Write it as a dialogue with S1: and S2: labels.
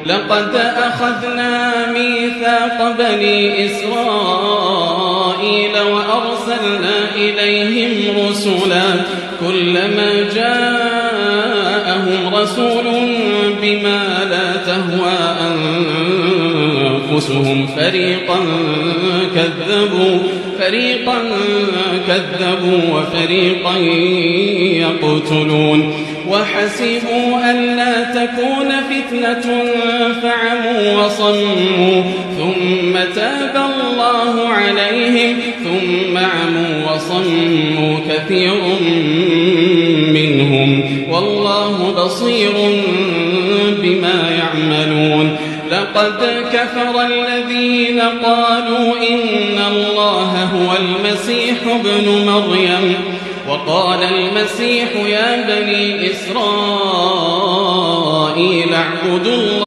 S1: لقد أخذنا ميثاق بني إسرائيل وأرسلنا إليهم رسلا كلما جاءهم رسول بما لا تهوى أنفسهم فريقا كذبوا وفريقا يقتلون وحسبوا ألا تكون فتنة فعموا وصموا ثم تاب الله عليهم ثم عموا وصموا كثير منهم والله بصير بما يعملون لقد كفر الذين قالوا إن الله هو المسيح ابن مريم وقال المسيح يا بني إسرائيل اعبدوا الله